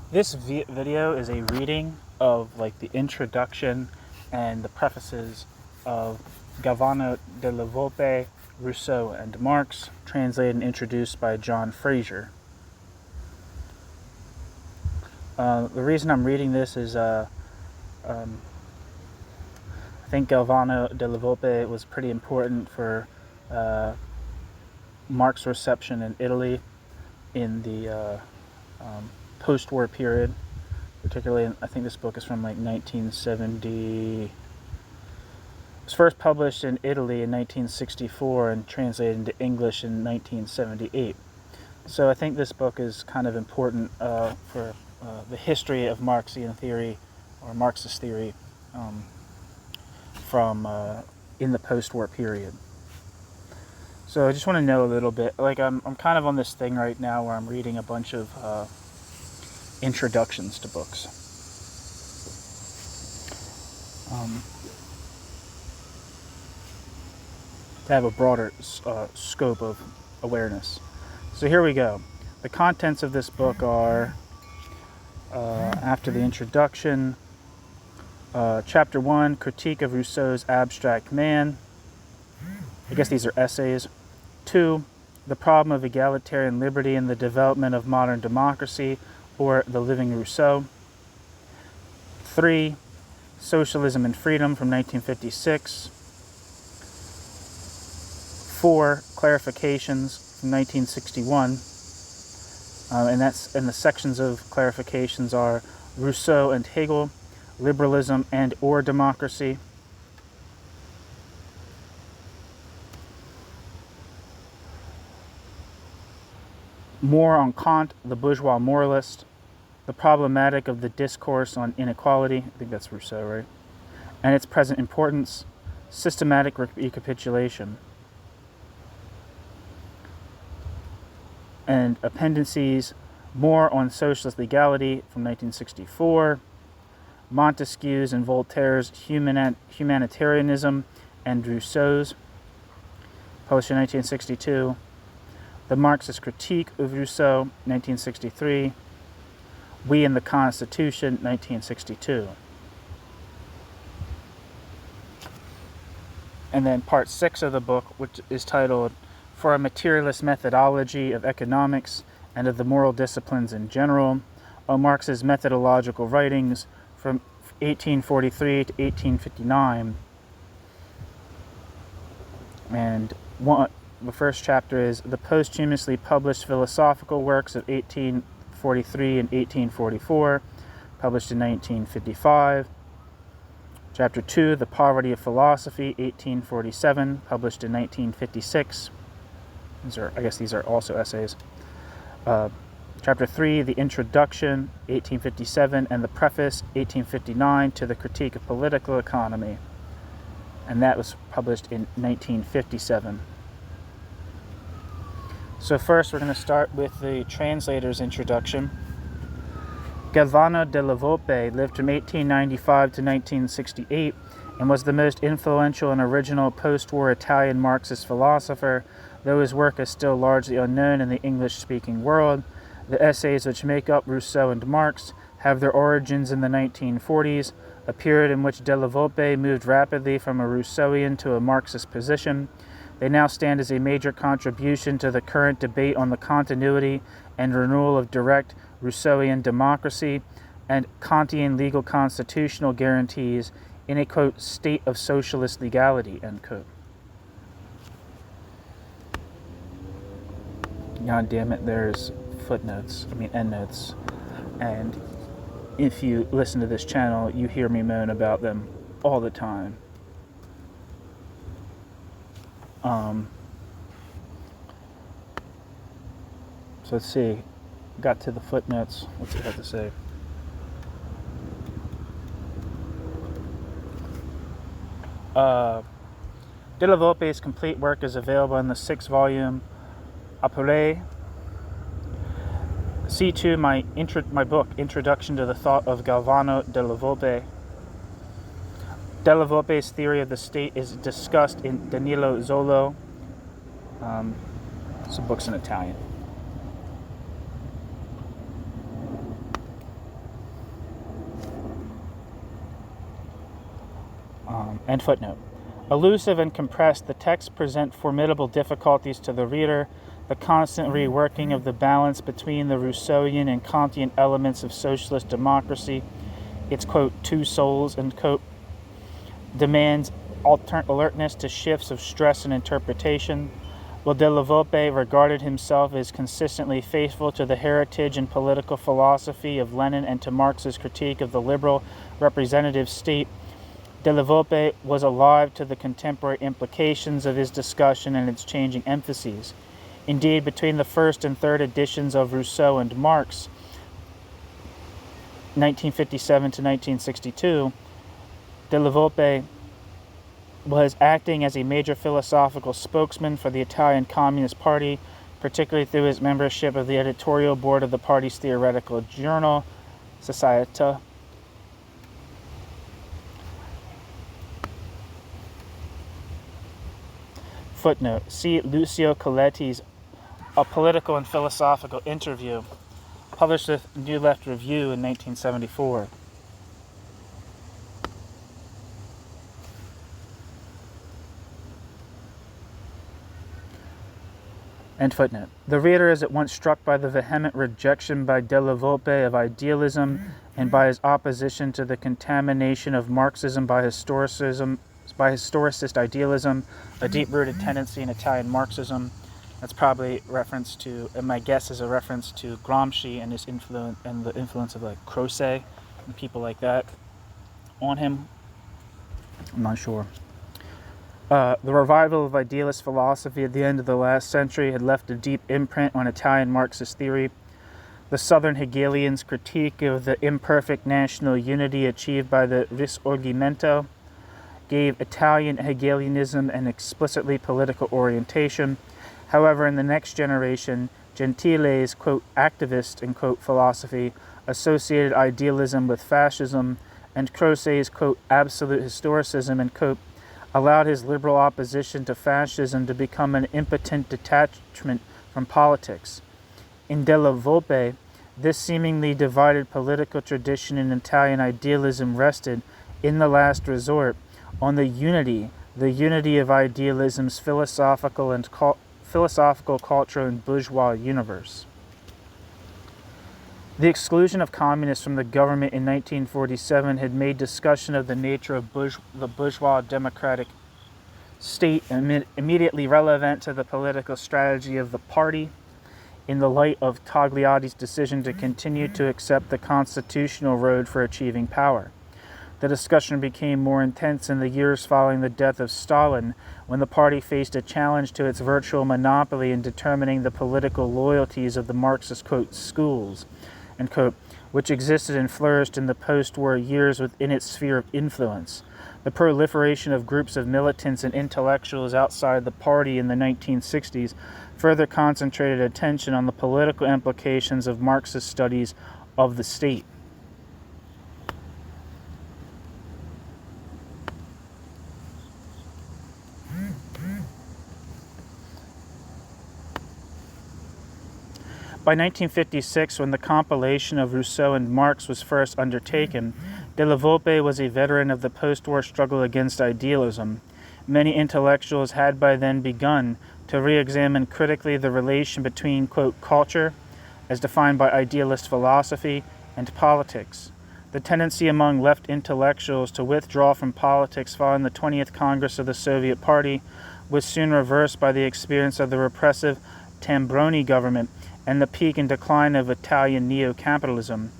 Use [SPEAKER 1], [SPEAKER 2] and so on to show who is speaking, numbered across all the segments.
[SPEAKER 1] This video is a reading of like the introduction and the prefaces of Galvano della Volpe, Rousseau and Marx, translated and introduced by John Fraser. The reason I'm reading this is I think Galvano della Volpe was pretty important for Marx's reception in Italy in the post-war period, particularly. I think this book is from like 1970. It was first published in Italy in 1964 and translated into English in 1978. So I think this book is kind of important for the history of Marxian theory or Marxist theory from in the post-war period. So I just want to know a little bit. Like I'm kind of on this thing right now where I'm reading a bunch of introductions to books. To have a broader scope of awareness. So here we go. The contents of this book are, after the introduction, Chapter 1, Critique of Rousseau's Abstract Man. I guess these are essays. 2, The Problem of Egalitarian Liberty and the Development of Modern Democracy, or The Living Rousseau. 3, Socialism and Freedom from 1956. 4, Clarifications from 1961. And the sections of clarifications are Rousseau and Hegel, Liberalism and or Democracy. More on Kant, the bourgeois moralist, the problematic of the discourse on inequality, I think that's Rousseau, right? And its present importance, systematic recapitulation. And appendices, more on socialist legality from 1964, Montesquieu's and Voltaire's humanitarianism and Rousseau's, published in 1962, The Marxist Critique of Rousseau, 1963, We and the Constitution, 1962. And then part 6 of the book, which is titled For a Materialist Methodology of Economics and of the Moral Disciplines in General, on Marx's methodological writings from 1843 to 1859. And the first chapter is the posthumously published philosophical works of 1843 and 1844, published in 1955. Chapter 2, The Poverty of Philosophy, 1847, published in 1956. These are also essays. Chapter 3, The Introduction, 1857, and the Preface, 1859, to the Critique of Political Economy. And that was published in 1957. So first we're going to start with the translator's introduction. Galvano della Volpe lived from 1895 to 1968 and was the most influential and original post-war Italian Marxist philosopher, though his work is still largely unknown in the English-speaking world. The essays which make up Rousseau and Marx have their origins in the 1940s, a period in which della Volpe moved rapidly from a Rousseauian to a Marxist position. They now stand as a major contribution to the current debate on the continuity and renewal of direct Rousseauian democracy and Kantian legal constitutional guarantees in a, quote, state of socialist legality, end quote. God damn it, there's endnotes. And if you listen to this channel, you hear me moan about them all the time. So let's see. Got to the footnotes. What's it have to say? Della Volpe's complete work is available in the 6-volume Apure. C2, my book, Introduction to the Thought of Galvano della Volpe. Della Volpe's theory of the state is discussed in Danilo Zolo. Some books in Italian. End footnote. Elusive and compressed, the texts present formidable difficulties to the reader. The constant reworking of the balance between the Rousseauian and Kantian elements of socialist democracy, its, quote, two souls, end quote, demands alertness to shifts of stress and interpretation. While della Volpe regarded himself as consistently faithful to the heritage and political philosophy of Lenin and to Marx's critique of the liberal representative state, della Volpe was alive to the contemporary implications of his discussion and its changing emphases. Indeed, between the first and third editions of Rousseau and Marx, 1957 to 1962, della Volpe was acting as a major philosophical spokesman for the Italian Communist Party, particularly through his membership of the editorial board of the party's theoretical journal, Società. Footnote. See Lucio Coletti's A Political and Philosophical Interview, published with New Left Review in 1974. End footnote. The reader is at once struck by the vehement rejection by della Volpe of idealism and by his opposition to the contamination of Marxism by historicist idealism, a deep-rooted tendency in Italian Marxism. That's probably reference to, and my guess is a reference to Gramsci and his influence and the influence of like Rousseau and people like that on him. I'm not sure. The revival of idealist philosophy at the end of the last century had left a deep imprint on Italian Marxist theory. The Southern Hegelians' critique of the imperfect national unity achieved by the Risorgimento gave Italian Hegelianism an explicitly political orientation. However, in the next generation, Gentile's, quote, activist, end quote, philosophy associated idealism with fascism, and Croce's, quote, absolute historicism, end quote, allowed his liberal opposition to fascism to become an impotent detachment from politics. In della Volpe, this seemingly divided political tradition in Italian idealism rested, in the last resort, on the unity of idealism's philosophical, cultural, and bourgeois universe. The exclusion of communists from the government in 1947 had made discussion of the nature of the bourgeois democratic state immediately relevant to the political strategy of the party in the light of Togliatti's decision to continue to accept the constitutional road for achieving power. The discussion became more intense in the years following the death of Stalin, when the party faced a challenge to its virtual monopoly in determining the political loyalties of the Marxist, quote, schools, end quote, which existed and flourished in the post-war years within its sphere of influence. The proliferation of groups of militants and intellectuals outside the party in the 1960s further concentrated attention on the political implications of Marxist studies of the state. By 1956, when the compilation of Rousseau and Marx was first undertaken, della Volpe was a veteran of the post-war struggle against idealism. Many intellectuals had by then begun to re-examine critically the relation between, quote, culture, as defined by idealist philosophy, and politics. The tendency among left intellectuals to withdraw from politics following the 20th Congress of the Soviet Party was soon reversed by the experience of the repressive Tambroni government and the peak and decline of Italian neo-capitalism.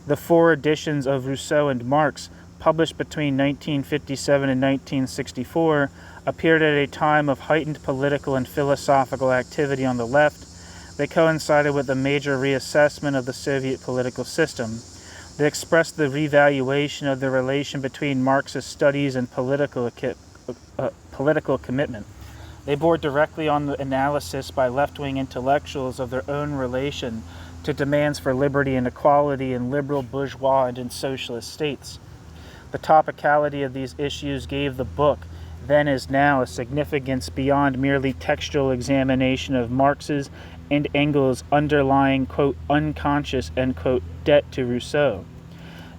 [SPEAKER 1] The 4 editions of Rousseau and Marx, published between 1957 and 1964, appeared at a time of heightened political and philosophical activity on the left. They coincided with a major reassessment of the Soviet political system. They expressed the revaluation of the relation between Marxist studies and political commitment. They bore directly on the analysis by left-wing intellectuals of their own relation to demands for liberty and equality in liberal, bourgeois, and in socialist states. The topicality of these issues gave the book, then as now, a significance beyond merely textual examination of Marx's and Engels' underlying, quote, unconscious, end quote, debt to Rousseau.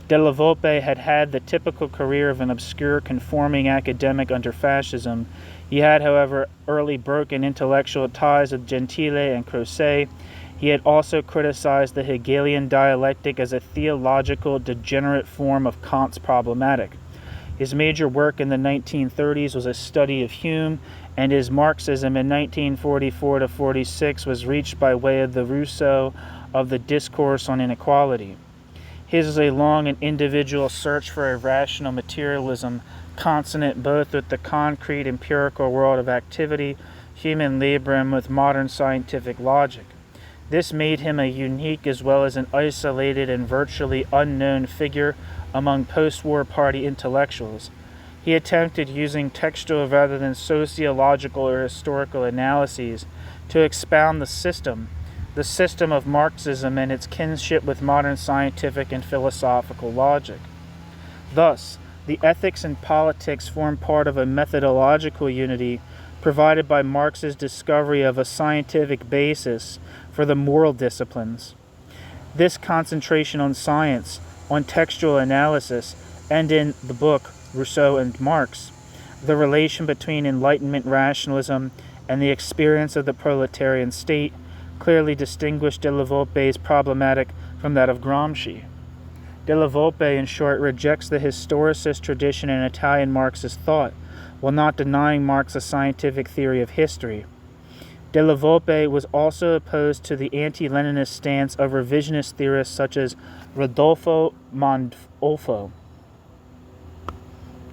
[SPEAKER 1] Della Volpe had had the typical career of an obscure conforming academic under fascism. He had, however, early broken intellectual ties with Gentile and Croce. He had also criticized the Hegelian dialectic as a theological degenerate form of Kant's problematic. His major work in the 1930s was a study of Hume, and his Marxism in 1944 to 46 was reached by way of the Rousseau of the Discourse on Inequality. His is a long and individual search for a rational materialism consonant both with the concrete empirical world of activity, human labor, and with modern scientific logic. This made him a unique as well as an isolated and virtually unknown figure among post-war party intellectuals. He attempted using textual rather than sociological or historical analyses to expound the system of Marxism and its kinship with modern scientific and philosophical logic. Thus, the ethics and politics form part of a methodological unity provided by Marx's discovery of a scientific basis for the moral disciplines. This concentration on science, on textual analysis, and in the book Rousseau and Marx, the relation between Enlightenment rationalism and the experience of the proletarian state, clearly distinguished Della Volpe's problematic from that of Gramsci. Della Volpe, in short, rejects the historicist tradition in Italian Marxist thought, while not denying Marx a scientific theory of history. Della Volpe was also opposed to the anti-Leninist stance of revisionist theorists such as Rodolfo Mandolfo.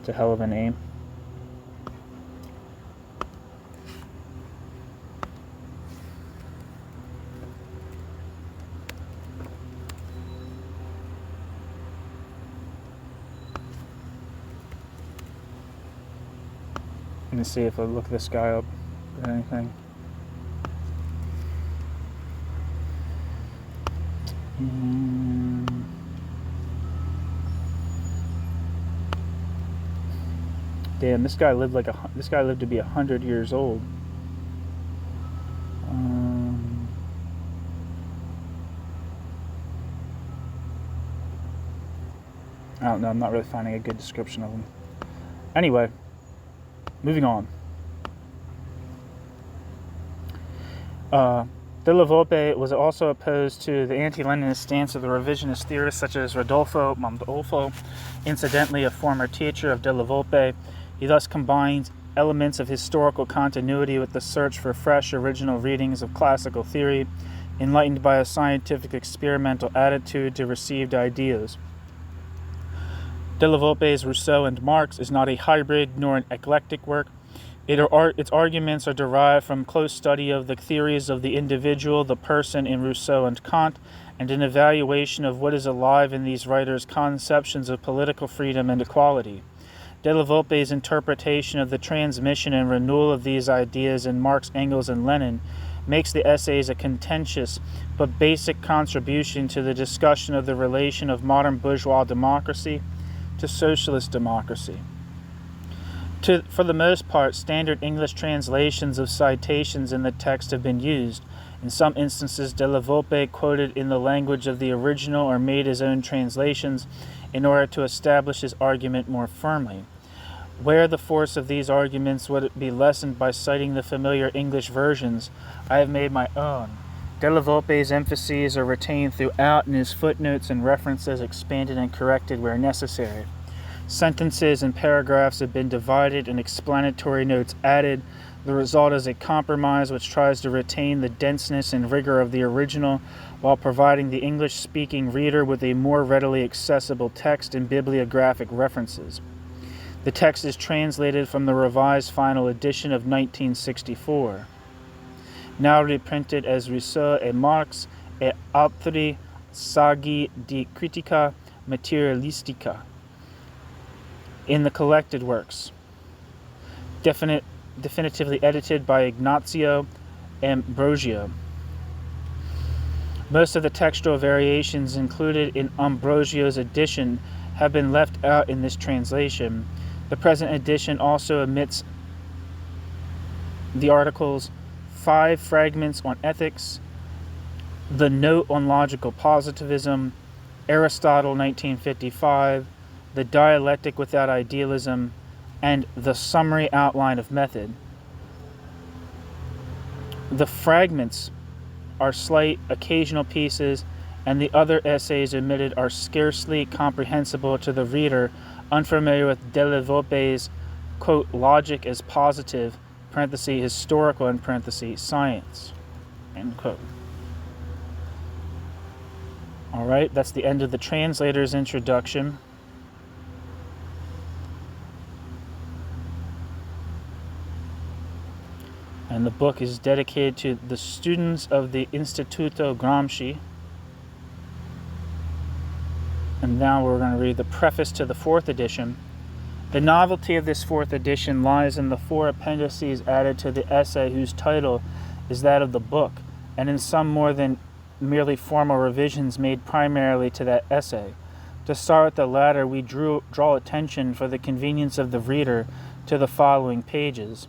[SPEAKER 1] It's a hell of a name. Let me see if I look this guy up or anything. Damn, this guy lived to be 100 years old. I don't know. I'm not really finding a good description of him. Anyway, moving on. Della Volpe was also opposed to the anti-Leninist stance of the revisionist theorists such as Rodolfo Mandolfo, incidentally a former teacher of Della Volpe. He thus combines elements of historical continuity with the search for fresh, original readings of classical theory, enlightened by a scientific experimental attitude to received ideas. Della Volpe's Rousseau and Marx is not a hybrid nor an eclectic work. Its arguments are derived from close study of the theories of the individual, the person in Rousseau and Kant, and an evaluation of what is alive in these writers' conceptions of political freedom and equality. Della Volpe's interpretation of the transmission and renewal of these ideas in Marx, Engels, and Lenin makes the essays a contentious but basic contribution to the discussion of the relation of modern bourgeois democracy to socialist democracy. For the most part, standard English translations of citations in the text have been used. In some instances, Della Volpe quoted in the language of the original or made his own translations in order to establish his argument more firmly. Where the force of these arguments would be lessened by citing the familiar English versions, I have made my own. Della Volpe's emphases are retained throughout, and his footnotes and references expanded and corrected where necessary. Sentences and paragraphs have been divided and explanatory notes added. The result is a compromise which tries to retain the denseness and rigor of the original while providing the English-speaking reader with a more readily accessible text and bibliographic references. The text is translated from the revised final edition of 1964, now reprinted as Rousseau and Marx e altri saggi di critica materialistica in the collected works, definitively edited by Ignazio Ambrosio. Most of the textual variations included in Ambrosio's edition have been left out in this translation. The present edition also omits the articles 5 fragments on ethics, the note on logical positivism, Aristotle, 1955, The Dialectic Without Idealism, and The Summary Outline of Method. The fragments are slight, occasional pieces, and the other essays omitted are scarcely comprehensible to the reader unfamiliar with della Volpe's, quote, logic as positive, parenthesis, historical, in parenthesis, science, end quote. All right, that's the end of the translator's introduction. And the book is dedicated to the students of the Istituto Gramsci. And now we're going to read the preface to the 4th edition. The novelty of this 4th edition lies in the 4 appendices added to the essay whose title is that of the book, and in some more than merely formal revisions made primarily to that essay. To start with the latter, we draw attention for the convenience of the reader to the following pages.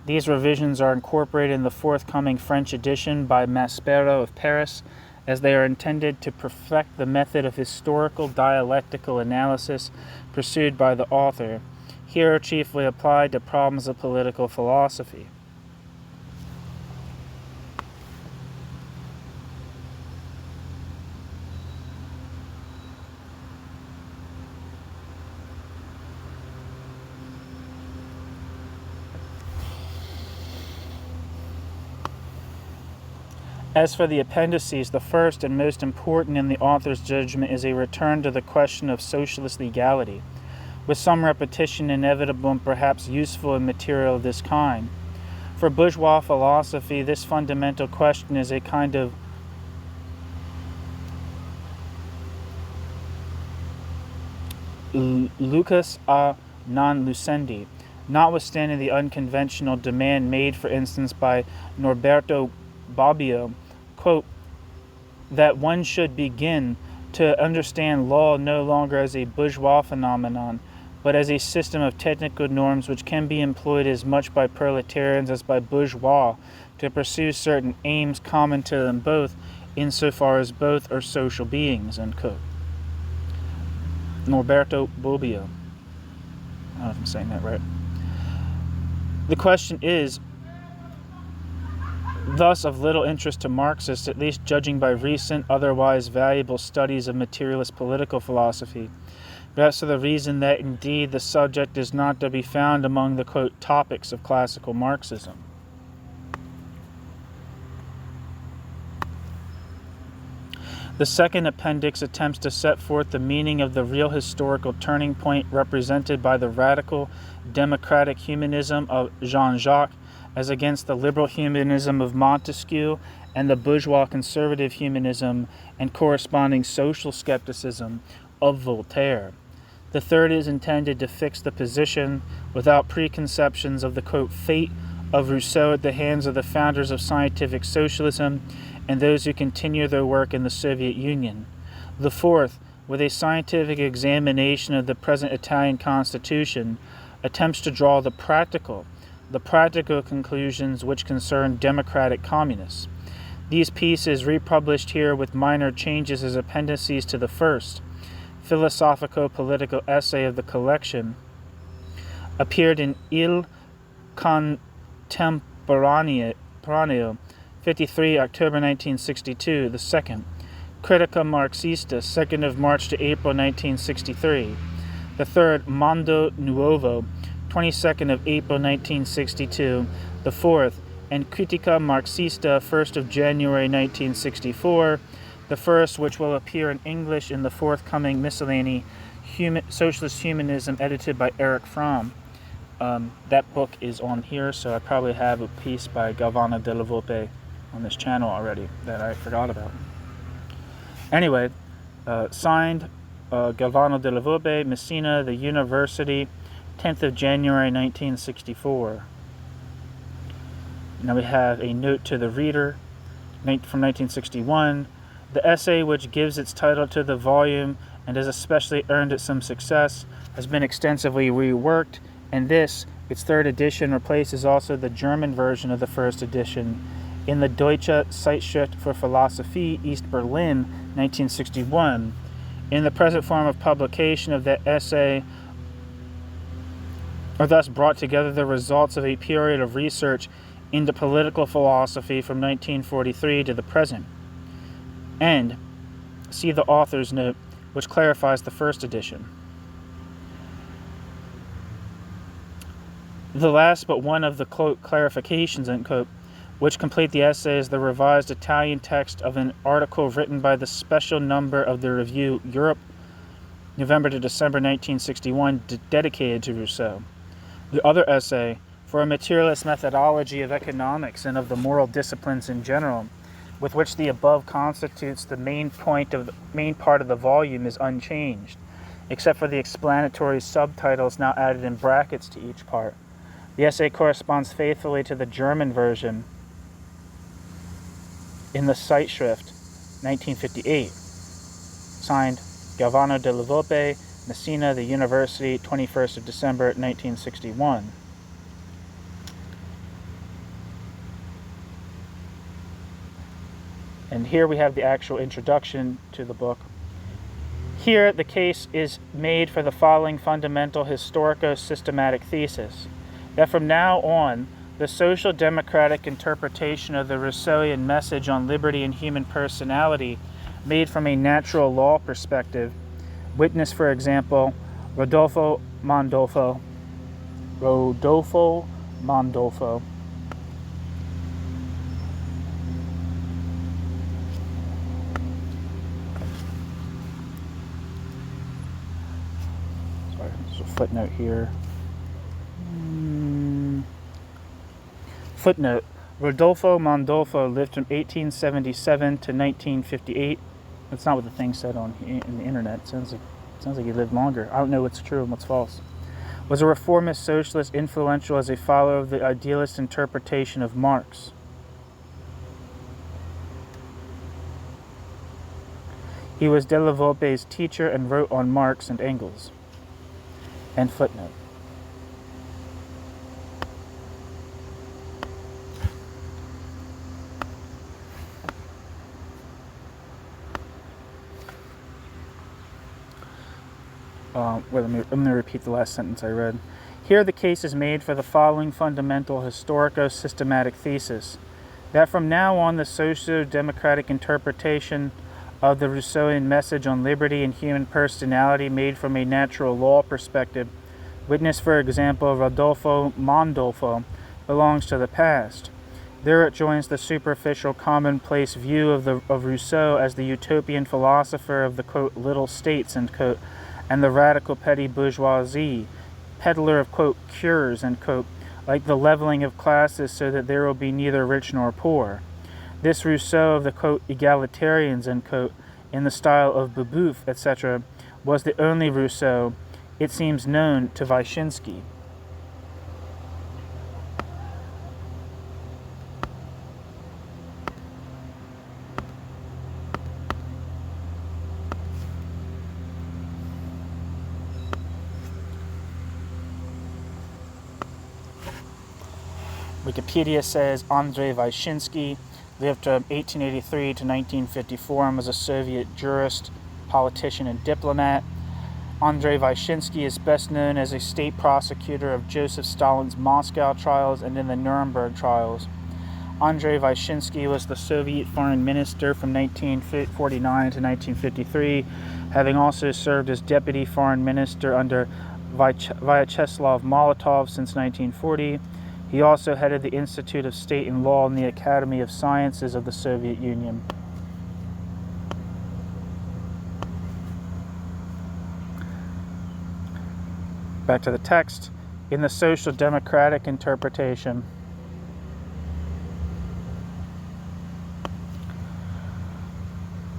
[SPEAKER 1] These revisions are incorporated in the forthcoming French edition by Maspero of Paris, as they are intended to perfect the method of historical dialectical analysis pursued by the author, here chiefly applied to problems of political philosophy. As for the appendices, the first and most important in the author's judgment is a return to the question of socialist legality, with some repetition inevitable and perhaps useful in material of this kind. For bourgeois philosophy, this fundamental question is a kind of lucus a non lucendi, notwithstanding the unconventional demand made, for instance, by Norberto Bobbio, quote, that one should begin to understand law no longer as a bourgeois phenomenon, but as a system of technical norms which can be employed as much by proletarians as by bourgeois to pursue certain aims common to them both, insofar as both are social beings, end quote. Norberto Bobbio. I don't know if I'm saying that right. The question is thus of little interest to Marxists, at least judging by recent, otherwise valuable studies of materialist political philosophy. Perhaps for the reason that, indeed, the subject is not to be found among the, quote, topics of classical Marxism. The second appendix attempts to set forth the meaning of the real historical turning point represented by the radical democratic humanism of Jean-Jacques as against the liberal humanism of Montesquieu and the bourgeois conservative humanism and corresponding social skepticism of Voltaire. The third is intended to fix the position, without preconceptions, of the, quote, fate of Rousseau at the hands of the founders of scientific socialism and those who continue their work in the Soviet Union. The fourth, with a scientific examination of the present Italian constitution, attempts to draw the practical conclusions which concern democratic communists. These pieces, republished here with minor changes as appendices to the first philosophico-political essay of the collection, appeared in Il Contemporaneo, 53, October 1962, the second, Critica Marxista, 2nd of March to April 1963, the third, Mondo Nuovo, 22nd of April 1962, the fourth, and Critica Marxista, 1st of January 1964, the first, which will appear in English in the forthcoming miscellany, Socialist Humanism, edited by Erich Fromm. That book is on here, so I probably have a piece by Galvano della Volpe on this channel already that I forgot about. Anyway, signed Galvano della Volpe, Messina, the University, 10th of January 1964. Now we have a note to the reader from 1961. The essay, which gives its title to the volume and has especially earned it some success, has been extensively reworked, and this, its third edition, replaces also the German version of the first edition. In the Deutsche Zeitschrift für Philosophie, East Berlin, 1961, In the present form of publication of the essay are thus brought together the results of a period of research into political philosophy from 1943 to the present. And see the author's note, which clarifies the first edition. The last but one of the quote clarifications, end quote, which complete the essay is the revised Italian text of an article written by the special number of the review Europe, November to December 1961, dedicated to Rousseau. The other essay, for a materialist methodology of economics and of the moral disciplines in general, with which the above constitutes the main part of the volume, is unchanged, except for the explanatory subtitles now added in brackets to each part. The essay corresponds faithfully to the German version in the Zeitschrift, 1958, signed Galvano della Volpe, Messina, the University, 21st of December, 1961. And here we have the actual introduction to the book. Here, the case is made for the following fundamental historico-systematic thesis, that from now on, the social democratic interpretation of the Rousseauian message on liberty and human personality made from a natural law perspective, witness, for example, Rodolfo Mondolfo, sorry, there's a footnote here. Footnote, Rodolfo Mondolfo lived from 1877 to 1958. That's not what the thing said in the internet. It sounds like he lived longer. I don't know what's true and what's false. Was a reformist socialist, influential as a follower of the idealist interpretation of Marx. He was Della Volpe's teacher and wrote on Marx and Engels. End footnote. I'm going to repeat the last sentence I read. Here the case is made for the following fundamental historico-systematic thesis, that from now on the socio-democratic interpretation of the Rousseauian message on liberty and human personality made from a natural law perspective, witness, for example, Rodolfo Mondolfo, belongs to the past. There it joins the superficial commonplace view of Rousseau as the utopian philosopher of the, quote, little states, end quote, and the radical petty bourgeoisie, peddler of, quote, cures, end quote, like the leveling of classes so that there will be neither rich nor poor. This Rousseau of the, quote, egalitarians, end quote, in the style of Babeuf, etc., was the only Rousseau, it seems, known to Wyszynski. Wikipedia says Andrei Wyszynski lived from 1883 to 1954 and was a Soviet jurist, politician, and diplomat. Andrei Wyszynski is best known as a state prosecutor of Joseph Stalin's Moscow trials and in the Nuremberg trials. Andrei Wyszynski was the Soviet foreign minister from 1949 to 1953, having also served as deputy foreign minister under Vyacheslav Molotov since 1940. He also headed the Institute of State and Law in the Academy of Sciences of the Soviet Union. Back to the text. In the social democratic interpretation,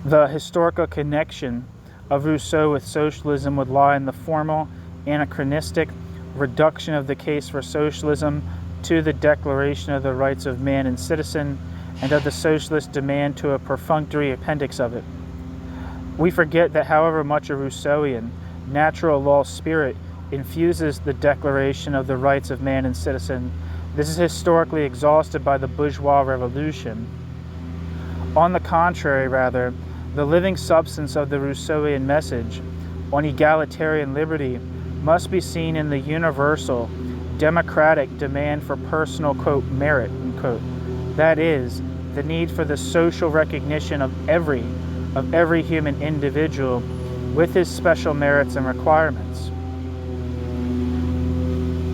[SPEAKER 1] the historical connection of Rousseau with socialism would lie in the formal, anachronistic reduction of the case for socialism to the Declaration of the Rights of Man and Citizen, and of the socialist demand to a perfunctory appendix of it. We forget that however much a Rousseauian, natural law spirit infuses the Declaration of the Rights of Man and Citizen, this is historically exhausted by the bourgeois revolution. On the contrary, rather, The living substance of the Rousseauian message on egalitarian liberty must be seen in the universal, democratic demand for personal, quote, merit, unquote. That is, the need for the social recognition of every human individual with his special merits and requirements.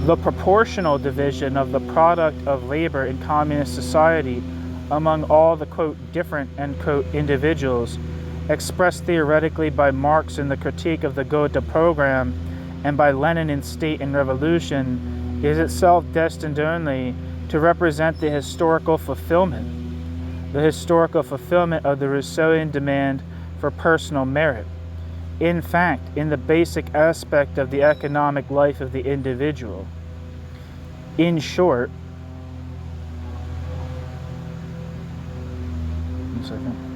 [SPEAKER 1] The proportional division of the product of labor in communist society among all the, quote, different, end quote, individuals, expressed theoretically by Marx in the Critique of the Gotha Program and by Lenin in State and Revolution, is itself destined only to represent the historical fulfillment of the Rousseauian demand for personal merit. In fact, in the basic aspect of the economic life of the individual. In short, one second.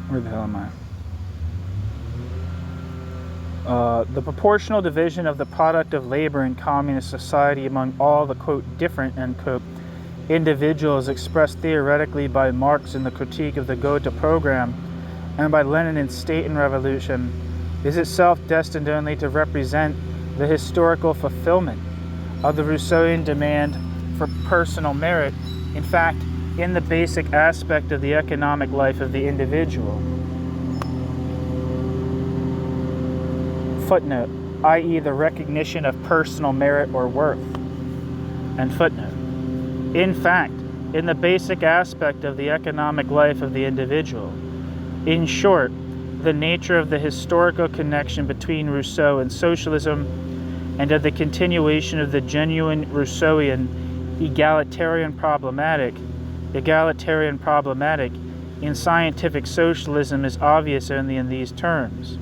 [SPEAKER 1] Where the hell am I? The proportional division of the product of labor in communist society among all the, quote, different, end quote, individuals expressed theoretically by Marx in the Critique of the Gotha Program and by Lenin in State and Revolution is itself destined only to represent the historical fulfillment of the Rousseauian demand for personal merit, in fact, in the basic aspect of the economic life of the individual. Footnote, i.e. the recognition of personal merit or worth. And footnote. In fact, in the basic aspect of the economic life of the individual. In short, the nature of the historical connection between Rousseau and socialism and of the continuation of the genuine Rousseauian egalitarian problematic in scientific socialism is obvious only in these terms.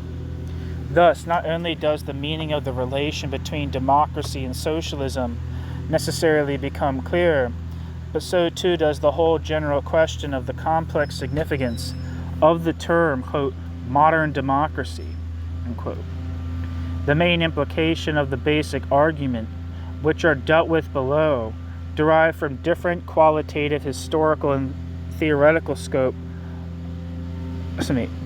[SPEAKER 1] Thus, not only does the meaning of the relation between democracy and socialism necessarily become clearer, but so too does the whole general question of the complex significance of the term, quote, modern democracy, unquote. The main implication of the basic argument, which are dealt with below, derive from different qualitative, historical, and theoretical scope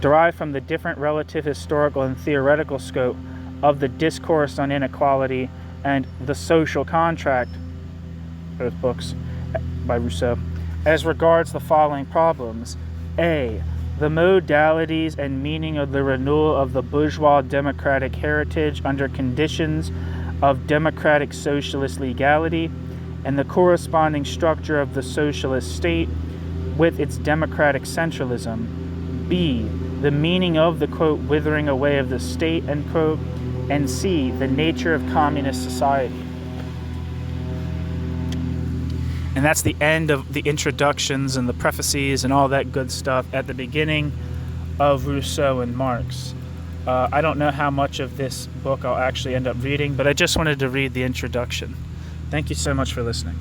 [SPEAKER 1] derived from the different relative historical and theoretical scope of the Discourse on Inequality and The Social Contract, both books by Rousseau, as regards the following problems. A. The modalities and meaning of the renewal of the bourgeois democratic heritage under conditions of democratic socialist legality and the corresponding structure of the socialist state with its democratic centralism. B. The meaning of the, quote, withering away of the state, end quote. And C. The nature of communist society. And that's the end of the introductions and the prefaces and all that good stuff at the beginning of Rousseau and Marx. I don't know how much of this book I'll actually end up reading, but I just wanted to read the introduction. Thank you so much for listening.